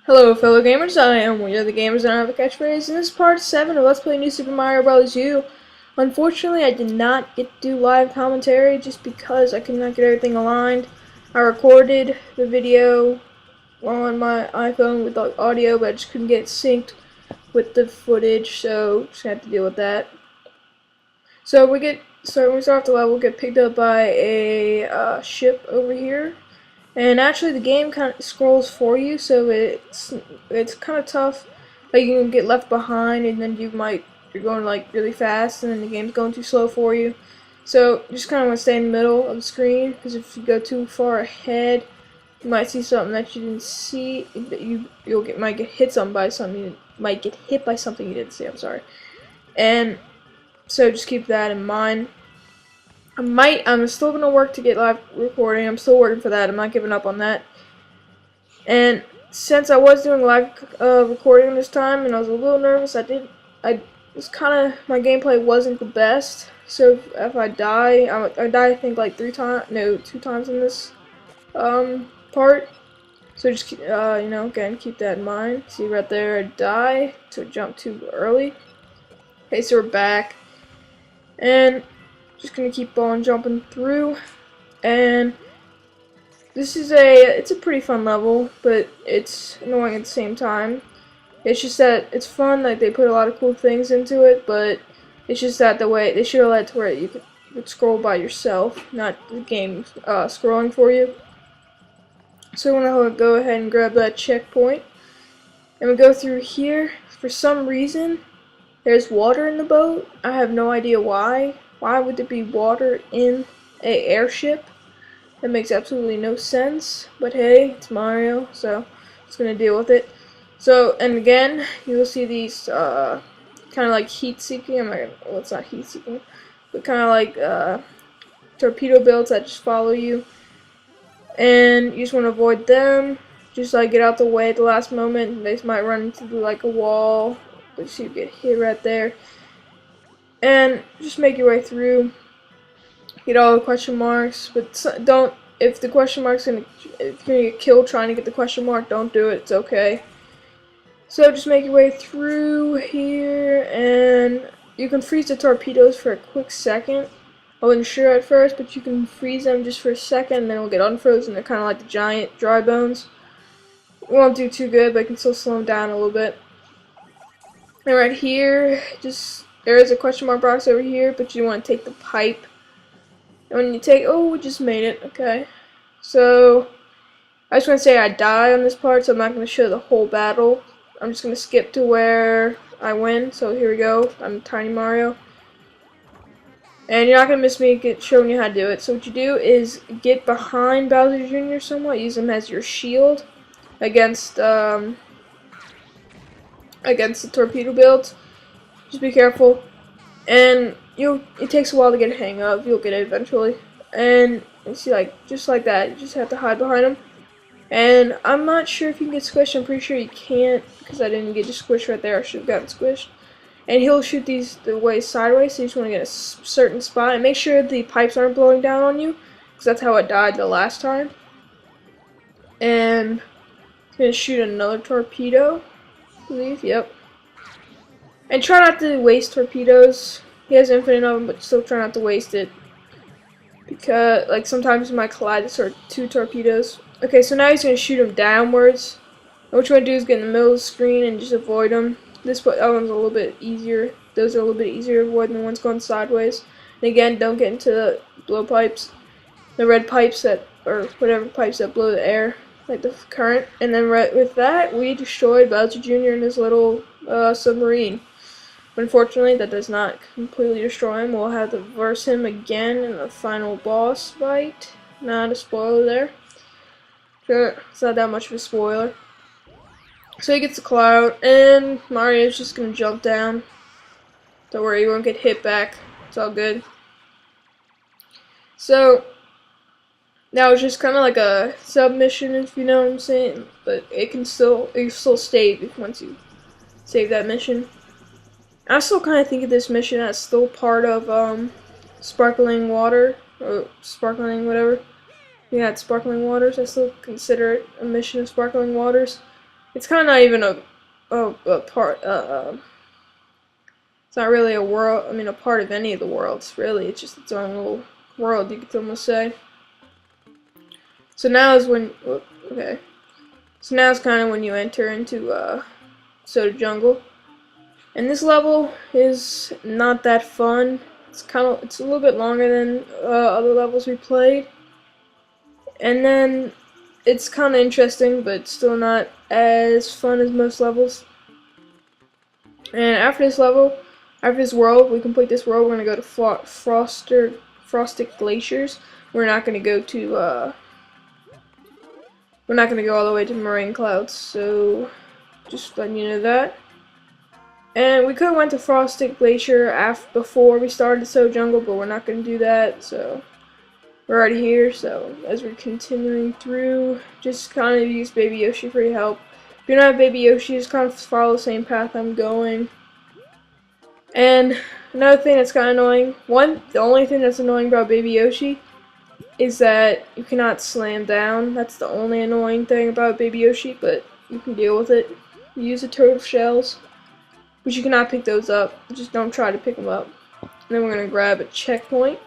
Hello fellow gamers, I am WiiRtheGamers and I have a catchphrase. In this part 7 of Let's Play New Super Mario Bros. U. Unfortunately, I did not get to do live commentary just because I could not get everything aligned. I recorded the video on my iPhone with the audio, but I just couldn't get it synced with the footage, so just had to deal with that. So when we start off the level, we get picked up by a ship over here. And actually, the game kind of scrolls for you, so it's kind of tough. Like you can get left behind, and then you're going like really fast, and then the game's going too slow for you. So you just kind of want to stay in the middle of the screen, because if you go too far ahead, you might see something that you didn't see. That might get hit by something. You might get hit by something you didn't see. I'm sorry. And so just keep that in mind. I'm still gonna work to get live recording. I'm still working for that. I'm not giving up on that. And since I was doing live recording this time, and I was a little nervous, I was kind of, my gameplay wasn't the best. So if I die, I die I think like 2 times in this part. So just again, keep that in mind. See right there, I die to jump too early. Okay, so we're back, and just gonna keep on jumping through, and it's a pretty fun level, but it's annoying at the same time. It's just that it's fun, like they put a lot of cool things into it, but it's just that the way they should have let to where you could scroll by yourself, not the game scrolling for you. So I'm gonna go ahead and grab that checkpoint, and we go through here. For some reason, there's water in the boat. I have no idea why. Why would there be water in an airship? That makes absolutely no sense. But hey, it's Mario, so I'm just gonna deal with it. So, and again, you will see these kind of like heat-seeking. Well, it's not heat-seeking, but kind of like torpedo builds that just follow you, and you just want to avoid them. Just like get out the way at the last moment. They might run into like a wall, but you get hit right there. And just make your way through, get all the question marks, but don't, if the question mark's if you're gonna get killed trying to get the question mark, don't do it, it's okay. So just make your way through here, and you can freeze the torpedoes for a quick second. I wasn't sure at first, but you can freeze them just for a second, and then it'll get unfrozen. They're kind of like the giant dry bones. It won't do too good, but you can still slow them down a little bit. And right here, there is a question mark box over here, but you want to take the pipe. And when you we just made it, okay. So, I just want to say I die on this part, so I'm not going to show the whole battle. I'm just going to skip to where I win, so here we go. I'm Tiny Mario. And you're not going to miss me showing you how to do it. So what you do is get behind Bowser Jr. somewhat, use him as your shield against the torpedo builds. Just be careful, and it takes a while to get a hang of. You'll get it eventually. And you see, just like that, you just have to hide behind him. And I'm not sure if you can get squished. I'm pretty sure you can't, because I didn't get just squished right there. I should have gotten squished. And he'll shoot these the way sideways, so you just want to get a certain spot, and make sure the pipes aren't blowing down on you, because that's how it died the last time. And it's gonna shoot another torpedo, I believe. Yep. And try not to waste torpedoes. He has infinite of them, but still try not to waste it. Because, like, sometimes you might collide two torpedoes. Okay, so now he's going to shoot them downwards. And what you want to do is get in the middle of the screen and just avoid them. That one's a little bit easier. Those are a little bit easier to avoid than the ones going sideways. And again, don't get into the blowpipes. The red pipes or whatever pipes that blow the air, like the current. And then right with that, we destroyed Bowser Jr. and his little submarine. Unfortunately, that does not completely destroy him. We'll have to verse him again in the final boss fight. Not a spoiler there. Sure, it's not that much of a spoiler. So he gets the cloud, and Mario's just gonna jump down. Don't worry, you won't get hit back. It's all good. So now it's just kind of like a submission, if you know what I'm saying. But you still save once you save that mission. I still kind of think of this mission as still part of Sparkling Water, or Sparkling whatever. Yeah, it's Sparkling Waters. I still consider it a mission of Sparkling Waters. It's kind of not even a part. It's not really a world. I mean, a part of any of the worlds. Really, it's just its own little world. You could almost say. So now is when. Okay. So now is kind of when you enter into Soda Jungle. And this level is not that fun. It's a little bit longer than other levels we played. And then it's kind of interesting, but still not as fun as most levels. And after this world, we complete this world, we're gonna go to Frosted Glaciers. We're not gonna go to we're not gonna go all the way to Moraine Clouds, so just letting you know that. And we could have went to Frosted Glacier before we started Soda Jungle, but we're not gonna do that, so we're already here. So as we're continuing through, just kind of use Baby Yoshi for your help. If you're not Baby Yoshi, just kind of follow the same path I'm going. And another thing that's kind of annoying, the only thing that's annoying about Baby Yoshi is that you cannot slam down. That's the only annoying thing about Baby Yoshi, but you can deal with it. You use the turtle shells, but you cannot pick those up. Just don't try to pick them up. And then we're gonna grab a checkpoint.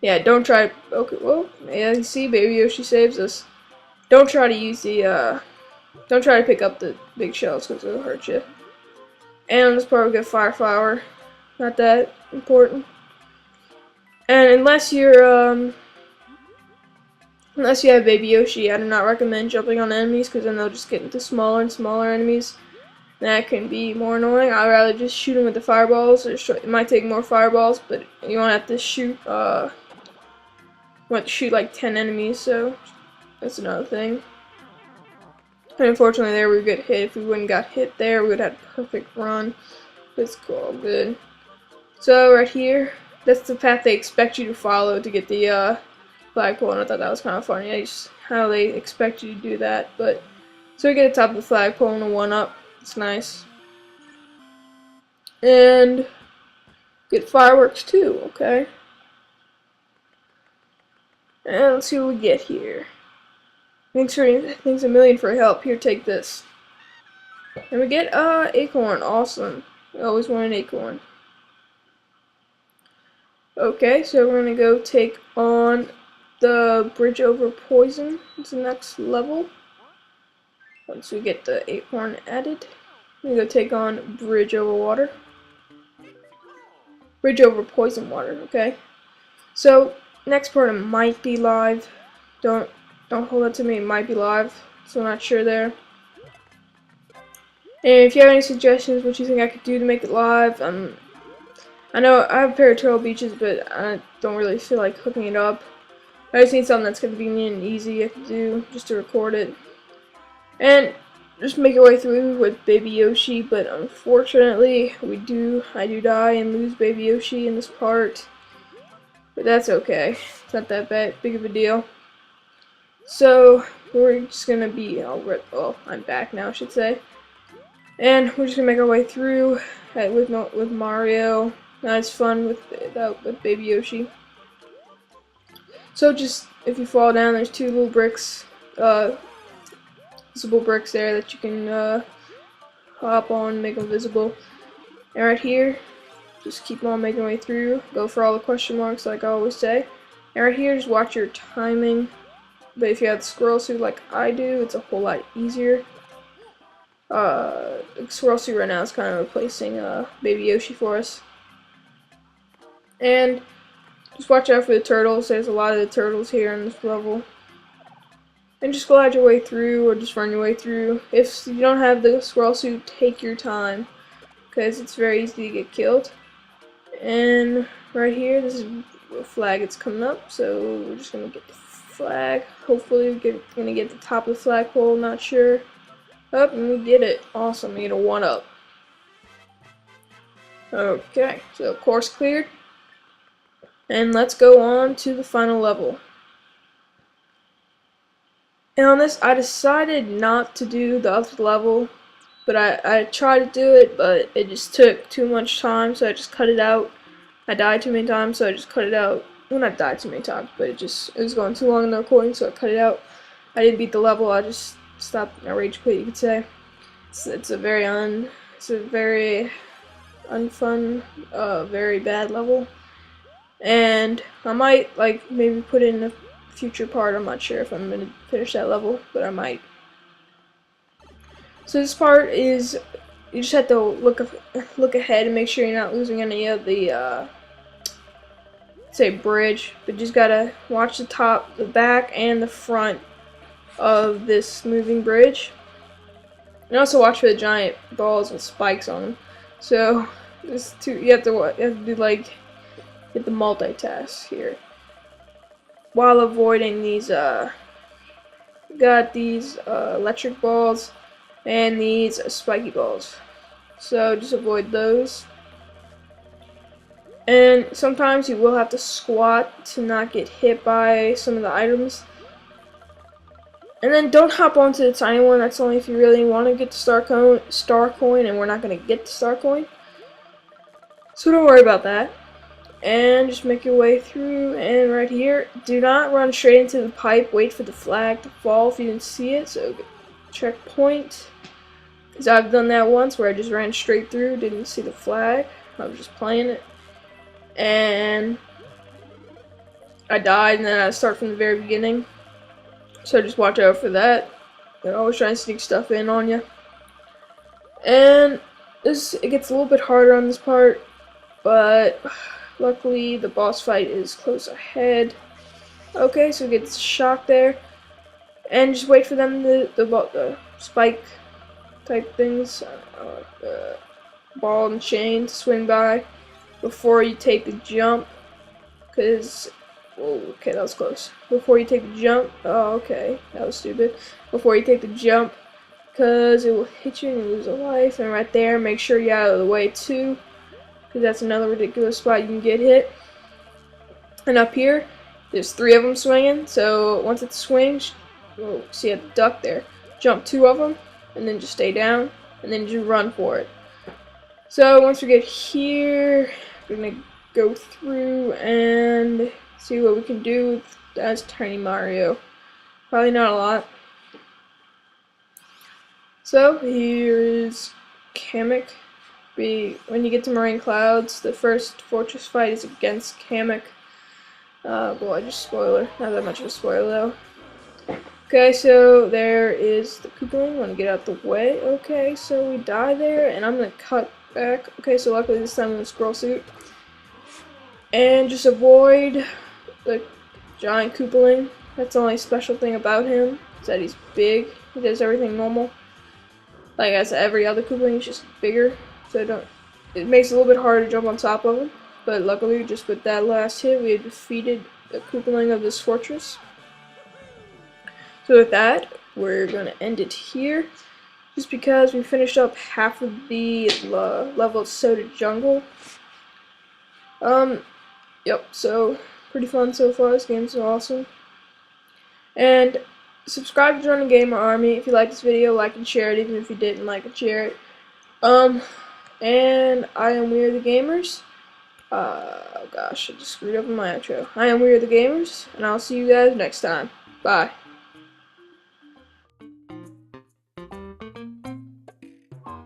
Yeah, don't try. Okay, well, yeah, you see, Baby Yoshi saves us. Don't try to use the. Don't try to pick up the big shells because it'll hurt you. And on this part, we get Fire Flower. Not that important. And unless you have Baby Yoshi, I do not recommend jumping on enemies because then they'll just get into smaller and smaller enemies. That can be more annoying. I'd rather just shoot them with the fireballs. It might take more fireballs, but you won't have to shoot. You want to shoot like 10 enemies, so that's another thing. And unfortunately, there we would get hit. If we wouldn't got hit there, we would have had a perfect run. But it's cool, good. So right here, that's the path they expect you to follow to get the flagpole, and I thought that was kind of funny. Just how they expect you to do that. But so we get the top of the flagpole and a 1-up. It's nice. And get fireworks too. Okay. And let's see what we get here. Thanks a million for your help. Here, take this. And we get acorn. Awesome. We always want an acorn. Okay, so we're gonna go take on the bridge over poison. It's the next level. Once we get the acorn added, we go take on bridge over water. Bridge over poison water. Okay. So next part it might be live. Don't hold that to me. It might be live, so I'm not sure there. And if you have any suggestions, what you think I could do to make it live, I know I have a pair of Turtle Beaches, but I don't really feel like hooking it up. I just need something that's convenient and easy I could do just to record it. And just make your way through with Baby Yoshi, but unfortunately, I do die and lose Baby Yoshi in this part. But that's okay. It's not that big of a deal. So we're just gonna be I'm back now, I should say. And we're just gonna make our way through with Mario. That's fun with Baby Yoshi. So just if you fall down, there's 2 little bricks, visible bricks there that you can hop on, make them visible. And right here, just keep on making your way through. Go for all the question marks, like I always say. And right here, just watch your timing. But if you have the squirrel suit like I do, it's a whole lot easier. The squirrel suit right now is kind of replacing Baby Yoshi for us. And just watch out for the turtles. There's a lot of the turtles here in this level. And just glide your way through, or just run your way through. If you don't have the squirrel suit, take your time, because it's very easy to get killed. And right here, this is a flag that's coming up, so we're just gonna get the flag. Hopefully we're gonna get the top of the flagpole, not sure. Oh, and we get it. Awesome, we get a 1-up. Okay, so course cleared. And let's go on to the final level. And on this, I decided not to do the other level, but I tried to do it, but it just took too much time, so I just cut it out. I died too many times, so I just cut it out. Well, not died too many times, but it was going too long in the recording, so I cut it out. I didn't beat the level, I just stop my rage quit, you could say. It's a very unfun, very bad level, and I might like maybe put in a future part. I'm not sure if I'm gonna finish that level, but I might. So this part is you just have to look ahead and make sure you're not losing any of the say bridge, but you just gotta watch the top, the back, and the front of this moving bridge. And also watch for the giant balls with spikes on them. So you have to do like get the multitask here while avoiding these got these electric balls and these spiky balls. So just avoid those. And sometimes you will have to squat to not get hit by some of the items. And then don't hop onto the tiny one. That's only if you really want to get the star coin, and we're not going to get the star coin. So don't worry about that. And just make your way through. And right here, do not run straight into the pipe. Wait for the flag to fall if you didn't see it. So checkpoint. Because I've done that once where I just ran straight through, didn't see the flag. I was just playing it. And I died, and then I start from the very beginning. So just watch out for that. They're always trying to sneak stuff in on you. And it gets a little bit harder on this part, but luckily the boss fight is close ahead. Okay, so it gets shocked there, and just wait for them the spike type things, ball and chain to swing by before you take the jump. Cause whoa, okay, that was close. Before you take the jump, oh, okay, that was stupid. Before you take the jump, because it will hit you and you lose a life. And right there, make sure you're out of the way too, because that's another ridiculous spot you can get hit. And up here, there's 3 of them swinging. So once it swings, whoa, see, you have to duck there. Jump 2 of them, and then just stay down, and then just run for it. So once we get here, we're gonna go through and see what we can do as Tiny Mario. Probably not a lot. So here is Kamek. When you get to Marine Clouds, the first fortress fight is against Kamek. Well, I just spoiler. Not that much of a spoiler though. Okay, so there is the Koopaling. Want to get out the way. Okay, so we die there, and I'm gonna cut back. Okay, so luckily this time I'm in a scroll suit. And just avoid the giant Koopaling. That's the only special thing about him, is that he's big. He does everything normal. Like as every other Koopaling, he's just bigger. So it makes it a little bit harder to jump on top of him. But luckily, just with that last hit, we had defeated the Koopaling of this fortress. So with that, we're going to end it here. Just because we finished up half of the level of Soda Jungle. Yep, so pretty fun so far. This game's awesome. And subscribe to join the Gamer Army. If you like this video, like and share it, even if you didn't like and share it. And I am WiiRtheGamers. Oh gosh, I just screwed up in my outro. I am WiiRtheGamers, and I'll see you guys next time. Bye.